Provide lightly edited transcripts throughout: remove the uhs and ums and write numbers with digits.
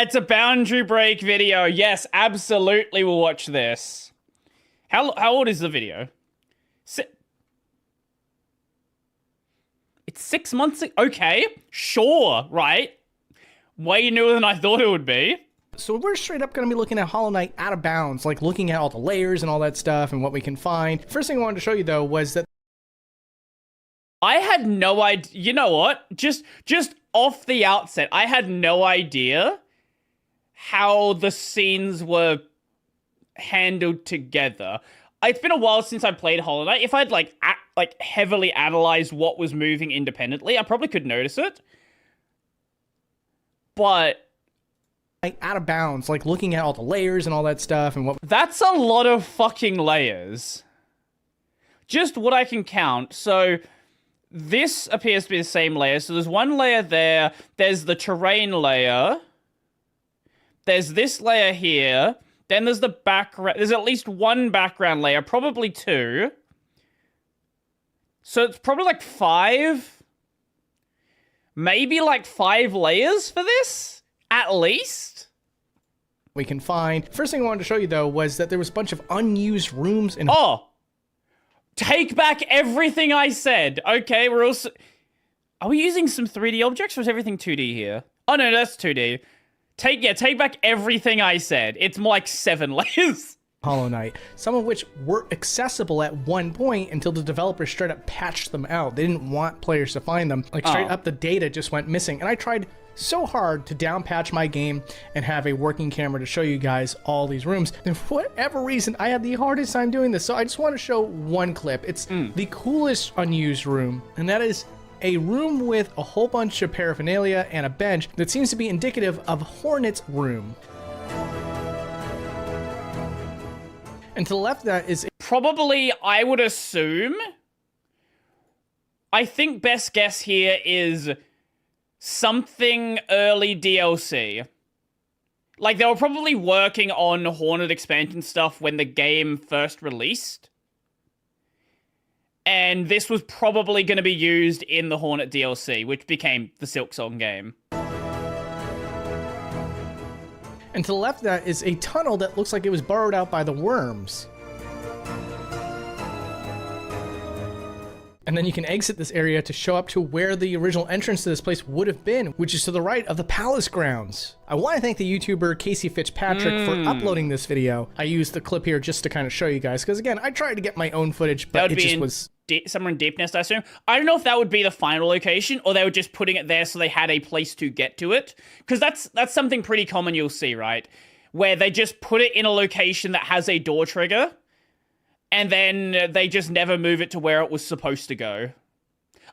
It's a boundary break video. Yes, absolutely we'll watch this. How old is the video? It's 6 months. Okay, sure, right? Way newer than I thought it would be. So we're straight up going to be looking at Hollow Knight out of bounds, like looking at all the layers and all that stuff and what we can find. First thing I wanted to show you, though, was that I had no idea. You know what? Just off the outset, I had no idea how the scenes were handled together. It's been a while since I played Hollow Knight. If I'd like heavily analyzed what was moving independently, I probably could notice it. But out of bounds, like looking at all the layers and all that stuff and what... That's a lot of fucking layers. Just what I can count. So this appears to be the same layer. So there's one layer there. There's the terrain layer. There's this layer here. Then there's the background. There's at least one background layer, probably two. So it's probably like 5. Maybe like 5 layers for this, at least. We can find. First thing I wanted to show you, though, was that there was a bunch of unused rooms in... Oh! Take back everything I said. Okay, we're also... Are we using some 3D objects, or is everything 2D here? Oh, no, that's 2D. Take back everything I said. It's more like 7 layers. Hollow Knight, some of which were accessible at one point until the developers straight up patched them out. They didn't want players to find them. Like, straight up, the data just went missing. And I tried so hard to down patch my game and have a working camera to show you guys all these rooms. And for whatever reason, I had the hardest time doing this. So I just want to show one clip. It's the coolest unused room, and that is a room with a whole bunch of paraphernalia and a bench that seems to be indicative of Hornet's room. And to the left of that is... Probably, I would assume... I think best guess here is something early DLC. Like, they were probably working on Hornet expansion stuff when the game first released. And this was probably going to be used in the Hornet DLC, which became the Silksong game. And to the left of that is a tunnel that looks like it was burrowed out by the worms. And then you can exit this area to show up to where the original entrance to this place would have been, which is to the right of the palace grounds. I want to thank the YouTuber Casey Fitzpatrick for uploading this video. I used the clip here just to kind of show you guys, because again, I tried to get my own footage, but it just was... somewhere in Deep Nest, I assume. I don't know if that would be the final location, or they were just putting it there so they had a place to get to it. Because that's something pretty common you'll see, right? Where they just put it in a location that has a door trigger, and then they just never move it to where it was supposed to go.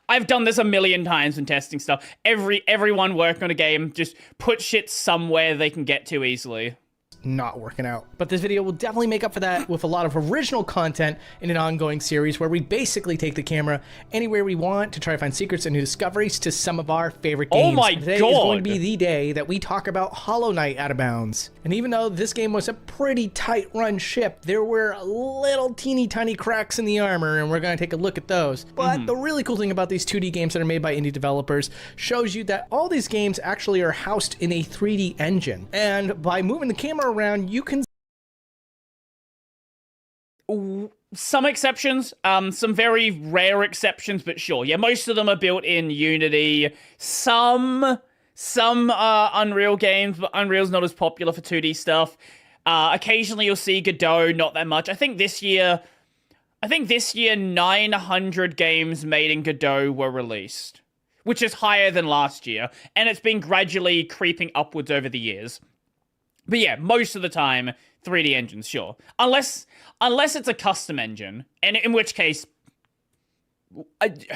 I've done this a million times when testing stuff. Everyone working on a game just put shit somewhere they can get to easily. Not working out. But this video will definitely make up for that with a lot of original content in an ongoing series where we basically take the camera anywhere we want to try to find secrets and new discoveries to some of our favorite games. Oh my Today God. is going to be the day that we talk about Hollow Knight Out of Bounds. And even though this game was a pretty tight run ship, there were little teeny tiny cracks in the armor, and we're going to take a look at those. But the really cool thing about these 2D games that are made by indie developers shows you that all these games actually are housed in a 3D engine. And by moving the camera around, you can... Some exceptions, some very rare exceptions, but sure. Yeah, most of them are built in Unity. Some Unreal games, but Unreal's not as popular for 2D stuff. Occasionally you'll see Godot, not that much. I think this year 900 games made in Godot were released, which is higher than last year, and it's been gradually creeping upwards over the years. But yeah, most of the time, 3D engines, sure. Unless it's a custom engine, and in which case,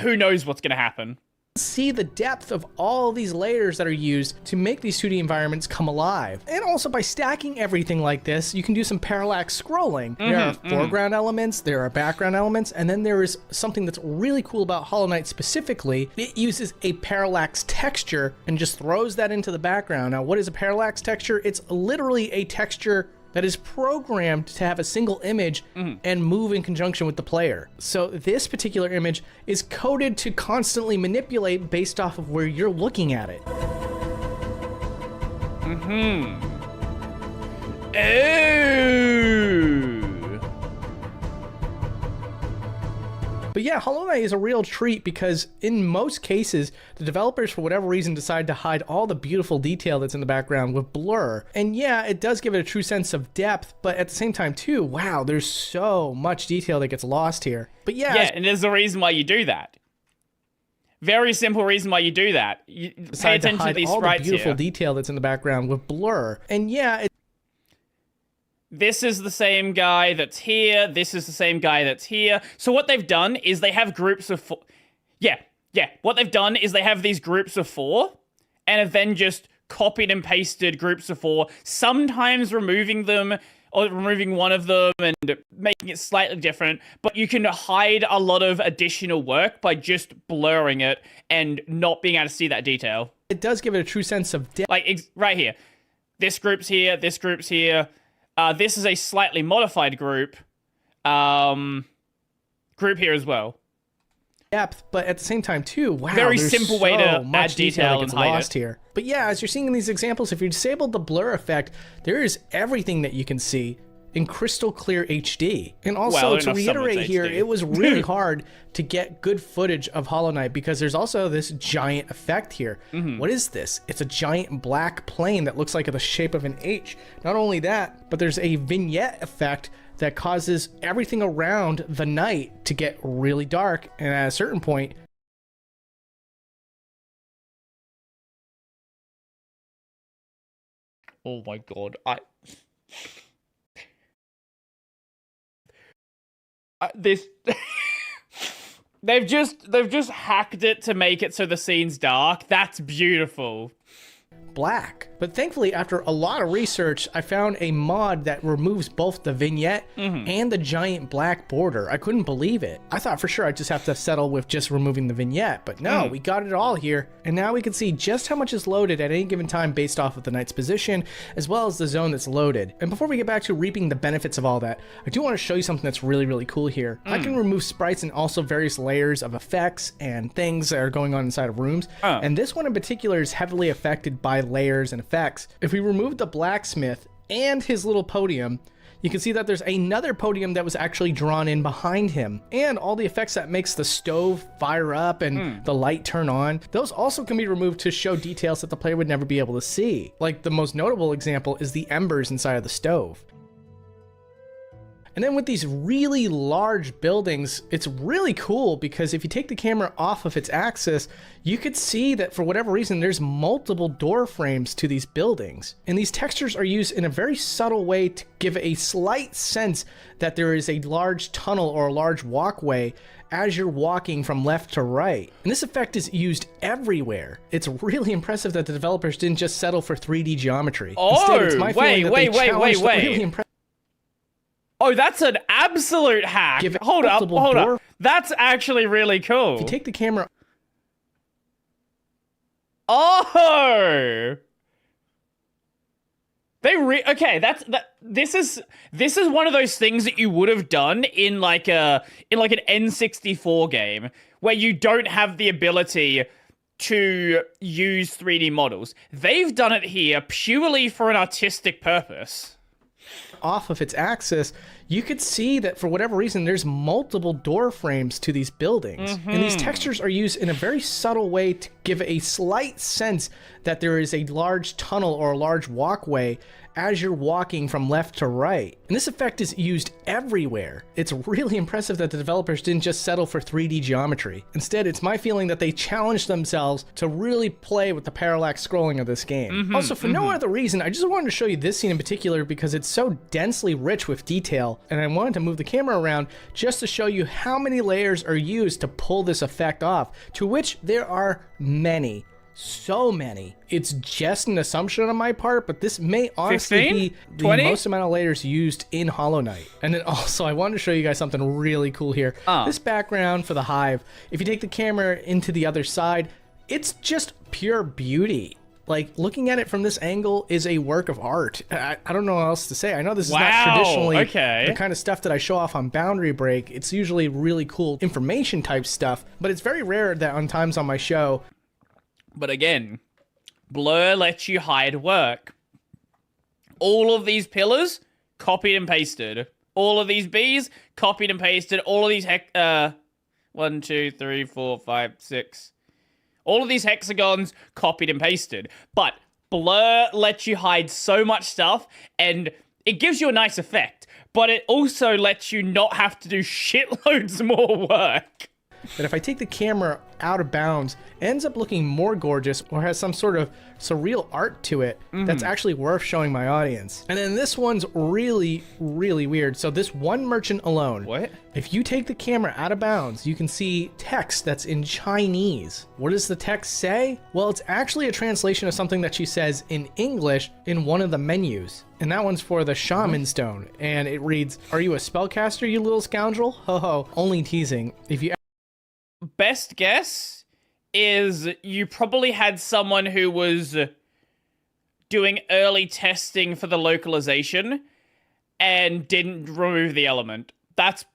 who knows what's going to happen. See the depth of all these layers that are used to make these 2D environments come alive. And also by stacking everything like this, you can do some parallax scrolling. There are foreground elements, there are background elements, and then there is something that's really cool about Hollow Knight specifically. It uses a parallax texture and just throws that into the background. Now, what is a parallax texture? It's literally a texture that is programmed to have a single image and move in conjunction with the player. So this particular image is coded to constantly manipulate based off of where you're looking at it. Oh. But yeah, Hollow Knight is a real treat because in most cases, the developers, for whatever reason, decide to hide all the beautiful detail that's in the background with blur. And yeah, it does give it a true sense of depth, but at the same time too, wow, there's so much detail that gets lost here. But yeah, and there's a reason why you do that. Very simple reason why you do that. You pay attention to these all sprites the beautiful here. detail that's in the background with blur. And yeah, This is the same guy that's here. This is the same guy that's here. So what they've done is they have groups of four. Yeah. What they've done is they have these groups of four and have then just copied and pasted groups of four, sometimes removing them or removing one of them and making it slightly different. But you can hide a lot of additional work by just blurring it and not being able to see that detail. it does give it a true sense of depth. Like, right here. This group's here. This group's here. This is a slightly modified group. Group here as well. Depth, but at the same time too, wow, Very there's simple way to so much add detail that gets and hide lost it. here. But yeah, as you're seeing in these examples, if you disabled the blur effect, there is everything that you can see in crystal clear HD. And also, Well, to enough some of reiterate it's here, HD. it was really hard to get good footage of Hollow Knight because there's also this giant effect here. What is this? It's a giant black plane that looks like the shape of an H. Not only that, but there's a vignette effect that causes everything around the night to get really dark, and at a certain point, Oh my god, this they've just hacked it to make it so the scene's dark. That's beautiful. black. But thankfully, after a lot of research, I found a mod that removes both the vignette and the giant black border. I couldn't believe it. I thought for sure I'd just have to settle with just removing the vignette, but no, we got it all here. And now we can see just how much is loaded at any given time based off of the knight's position, as well as the zone that's loaded. And before we get back to reaping the benefits of all that, I do want to show you something that's really, really cool here. I can remove sprites and also various layers of effects and things that are going on inside of rooms. And this one in particular is heavily affected by layers and effects. If we remove the blacksmith and his little podium, you can see that there's another podium that was actually drawn in behind him, and all the effects that makes the stove fire up and the light turn on, those also can be removed to show details that the player would never be able to see. Like the most notable example is the embers inside of the stove. And then with these really large buildings, it's really cool because if you take the camera off of its axis, you could see that for whatever reason, there's multiple door frames to these buildings. And these textures are used in a very subtle way to give a slight sense that there is a large tunnel or a large walkway as you're walking from left to right. And this effect is used everywhere. It's really impressive that the developers didn't just settle for 3D geometry. Instead, it's my feeling that they challenged the really impressive. Oh, that's an absolute hack. Hold up. That's actually really cool. If you take the camera... Oh! This is one of those things that you would have done in like an N64 game where you don't have the ability to use 3D models. They've done it here purely for an artistic purpose. Off of its axis, you could see that for whatever reason, there's multiple door frames to these buildings. And these textures are used in a very subtle way to give a slight sense that there is a large tunnel or a large walkway as you're walking from left to right. And this effect is used everywhere. It's really impressive that the developers didn't just settle for 3D geometry. Instead, it's my feeling that they challenged themselves to really play with the parallax scrolling of this game. Also, for no other reason, I just wanted to show you this scene in particular because it's so densely rich with detail, and I wanted to move the camera around just to show you how many layers are used to pull this effect off, to which there are many. So many. It's just an assumption on my part, but this may honestly 15? be the 20? most amount of layers used in Hollow Knight. And then also, I wanted to show you guys something really cool here. This background for the hive, if you take the camera into the other side, it's just pure beauty. Like, looking at it from this angle is a work of art. I don't know what else to say. I know this is not traditionally the kind of stuff that I show off on Boundary Break. It's usually really cool information type stuff, but it's very rare that on times on my show. But again, blur lets you hide work. All of these pillars, copied and pasted. All of these bees, copied and pasted. All of these 1, 2, 3, 4, 5, 6. All of these hexagons, copied and pasted. But blur lets you hide so much stuff, and it gives you a nice effect. But it also lets you not have to do shitloads more work. But if I take the camera out of bounds, it ends up looking more gorgeous or has some sort of surreal art to it that's actually worth showing my audience. And then this one's really, really weird. So this one merchant alone, What? if you take the camera out of bounds, you can see text that's in Chinese. What does the text say? Well, it's actually a translation of something that she says in English in one of the menus. And that one's for the shaman stone. And it reads, "Are you a spellcaster, you little scoundrel? Ho ho, only teasing. If you..." Best guess is you probably had someone who was doing early testing for the localization and didn't remove the element. That's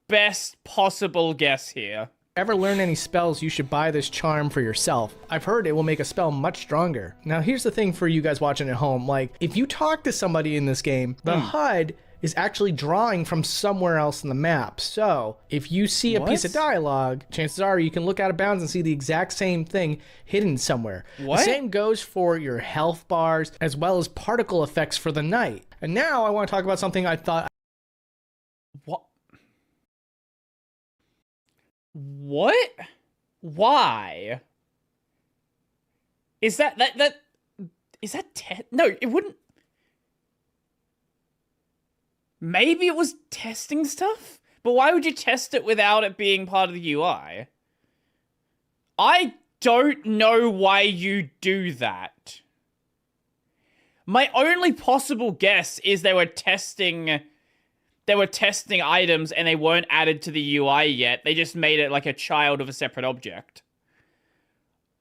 best possible guess here. Ever learn any spells, you should buy this charm for yourself. I've heard it will make a spell much stronger. Now here's the thing for you guys watching at home, like if you talk to somebody in this game, the HUD is actually drawing from somewhere else in the map. So if you see a piece of dialogue, chances are you can look out of bounds and see the exact same thing hidden somewhere. What? The same goes for your health bars as well as particle effects for the night. And now I want to talk about something I thought... What? What? Why? Is that is that no, it wouldn't. Maybe it was testing stuff? But why would you test it without it being part of the UI? I don't know why you do that. My only possible guess is they were testing items and they weren't added to the UI yet. They just made it like a child of a separate object.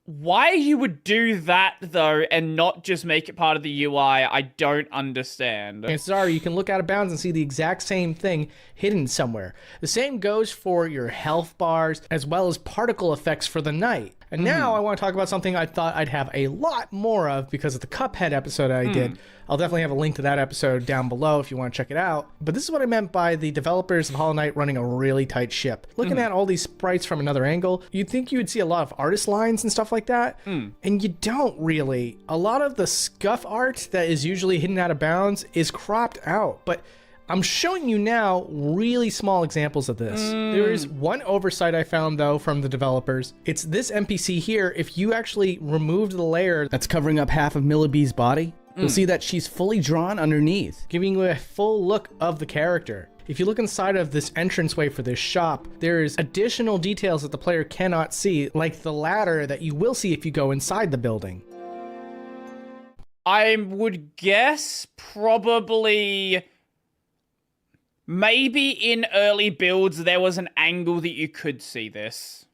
Why you would do that, though, and not just make it part of the UI, I don't understand. Chances are you can look out of bounds and see the exact same thing hidden somewhere. The same goes for your health bars as well as particle effects for the night. And now I want to talk about something I thought I'd have a lot more of because of the Cuphead episode I did. I'll definitely have a link to that episode down below if you want to check it out. But this is what I meant by the developers of Hollow Knight running a really tight ship. Looking at all these sprites from another angle, you'd think you would see a lot of artist lines and stuff like that. And you don't really. A lot of the scuff art that is usually hidden out of bounds is cropped out. But I'm showing you now really small examples of this. There is one oversight I found though from the developers. It's this NPC here. If you actually removed the layer that's covering up half of Millibee's body, you'll see that she's fully drawn underneath, giving you a full look of the character. If you look inside of this entranceway for this shop, there's additional details that the player cannot see, like the ladder that you will see if you go inside the building. I would guess probably... maybe in early builds there was an angle that you could see this.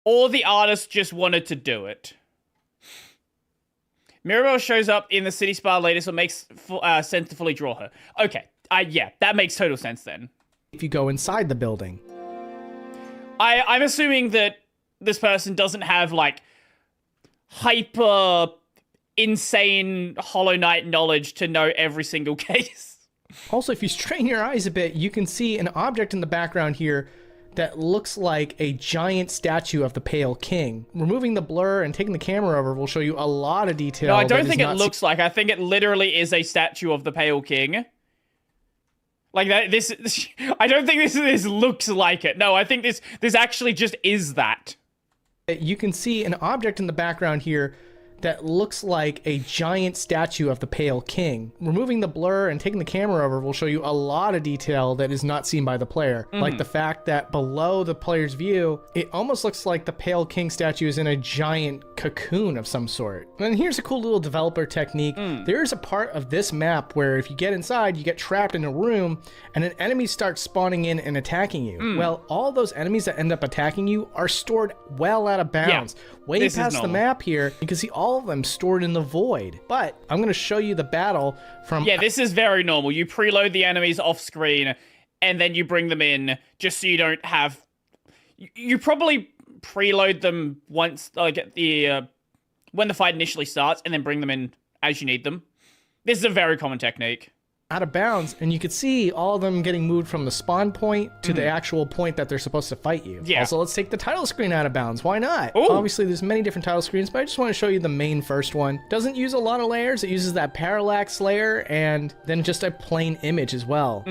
Or the artist just wanted to do it. Mirabelle shows up in the city spa later, so it makes sense to fully draw her. Okay, yeah, that makes total sense then. If you go inside the building. I'm assuming that this person doesn't have, like, hyper... insane Hollow Knight knowledge to know every single case. Also, if you strain your eyes a bit, you can see an object in the background here that looks like a giant statue of the Pale King. Removing the blur and taking the camera over will show you a lot of detail. No, I don't think it looks like. I think it literally is a statue of the Pale King. Like that. This I don't think this looks like it. No, I think this actually just is that. You can see an object in the background here that looks like a giant statue of the Pale King. Removing the blur and taking the camera over will show you a lot of detail that is not seen by the player. Like the fact that below the player's view, it almost looks like the Pale King statue is in a giant cocoon of some sort. And here's a cool little developer technique. There is a part of this map where if you get inside, you get trapped in a room and an enemy starts spawning in and attacking you. Well, all those enemies that end up attacking you are stored well out of bounds. Way past the map here, you can see all of them stored in the void. But I'm going to show you the battle from... Yeah, this is very normal. You preload the enemies off screen, and then you bring them in just so you don't have... You probably preload them once, like at the... when the fight initially starts, and then bring them in as you need them. This is a very common technique. Out of bounds, and you could see all of them getting moved from the spawn point to the actual point that they're supposed to fight you. Yeah. Also, let's take the title screen out of bounds. Why not? Ooh. Obviously, there's many different title screens, but I just want to show you the main first one. Doesn't use a lot of layers. It uses that parallax layer and then just a plain image as well.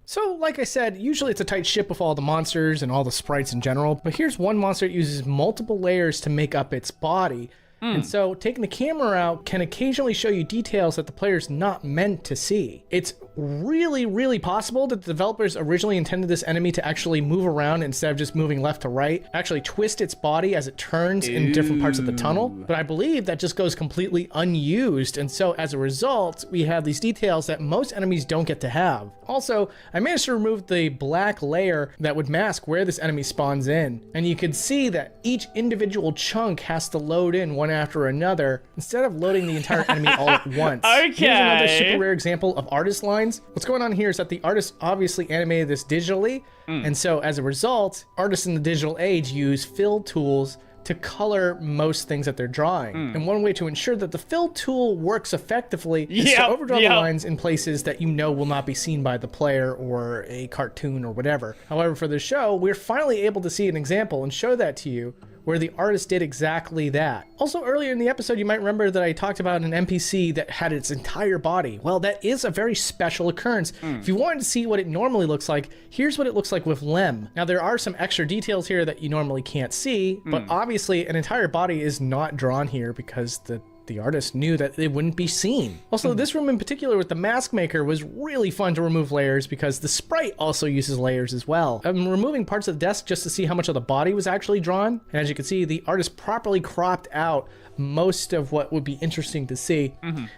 So, like I said, usually it's a tight ship with all the monsters and all the sprites in general, but here's one monster that uses multiple layers to make up its body. And so taking the camera out can occasionally show you details that the player's not meant to see. It's really, really possible that the developers originally intended this enemy to actually move around instead of just moving left to right, actually twist its body as it turns in different parts of the tunnel. But I believe that just goes completely unused. And so as a result, we have these details that most enemies don't get to have. Also, I managed to remove the black layer that would mask where this enemy spawns in. And you can see that each individual chunk has to load in one after another instead of loading the entire enemy all at once. Okay. Here's another super rare example of artist lines. What's going on here is that the artist obviously animated this digitally, and so as a result, artists in the digital age use fill tools to color most things that they're drawing. And one way to ensure that the fill tool works effectively is to overdraw the lines in places that you know will not be seen by the player or a cartoon or whatever. However, for the show, we're finally able to see an example and show that to you where the artist did exactly that. Also, earlier in the episode, you might remember that I talked about an NPC that had its entire body. Well, that is a very special occurrence. If you wanted to see what it normally looks like, here's what it looks like with Lem. Now, there are some extra details here that you normally can't see, but obviously an entire body is not drawn here because the artist knew that it wouldn't be seen. Also, this room in particular with the mask maker was really fun to remove layers because the sprite also uses layers as well. I'm removing parts of the desk just to see how much of the body was actually drawn. And as you can see, the artist properly cropped out most of what would be interesting to see.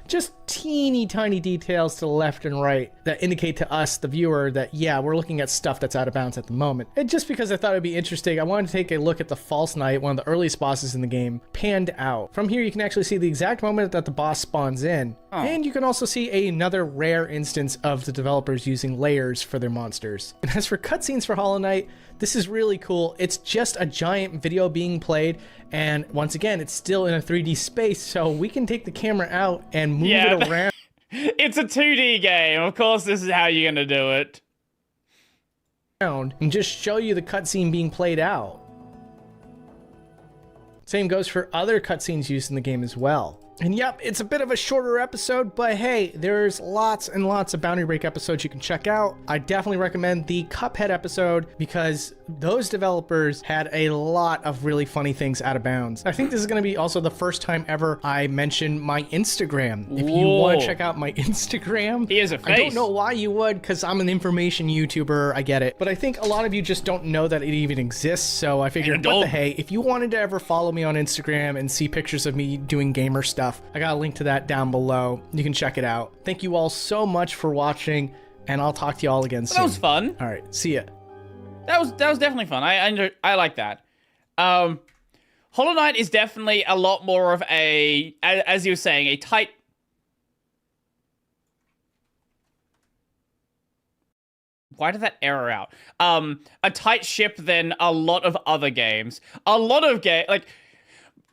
Just teeny tiny details to the left and right that indicate to us, the viewer, that yeah, we're looking at stuff that's out of bounds at the moment. And just because I thought it'd be interesting, I wanted to take a look at the False Knight, one of the earliest bosses in the game, panned out. From here, you can actually see the exact moment that the boss spawns in. And you can also see another rare instance of the developers using layers for their monsters. And as for cutscenes for Hollow Knight, this is really cool. It's just a giant video being played, and once again, it's still in a 3D space, so we can take the camera out and move it around. It's a 2D game. Of course, this is how you're gonna do it. And just show you the cutscene being played out. Same goes for other cutscenes used in the game as well. And yep, it's a bit of a shorter episode, but hey, there's lots and lots of Boundary Break episodes you can check out. I definitely recommend the Cuphead episode because those developers had a lot of really funny things out of bounds. I think this is going to be also the first time ever I mention my Instagram. If you want to check out my Instagram, he is a face. I don't know why you would, because I'm an information YouTuber, I get it. But I think a lot of you just don't know that it even exists, so I figured, what the hey, if you wanted to ever follow me on Instagram and see pictures of me doing gamer stuff, I got a link to that down below. You can check it out. Thank you all so much for watching, and I'll talk to you all again soon. That was fun. All right, see ya. That was definitely fun. I like that. Hollow Knight is definitely a lot more of a, as you were saying, a tight. Why did that error out? A tight ship than a lot of other games. A lot of like.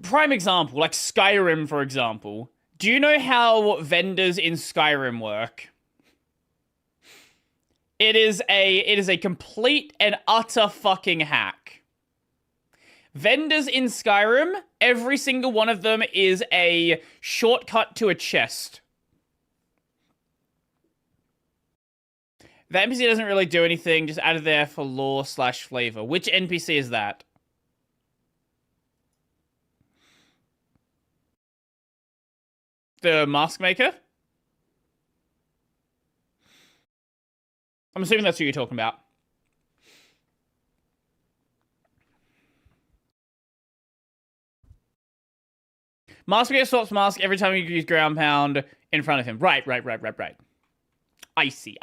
Prime example, like Skyrim, for example. Do you know how vendors in Skyrim work? It is a complete and utter fucking hack. Vendors in Skyrim, every single one of them is a shortcut to a chest. The NPC doesn't really do anything, just added there for lore/flavor. Which NPC is that? The mask maker? I'm assuming that's who you're talking about. Mask maker swaps mask every time you use ground pound in front of him. Right. I see.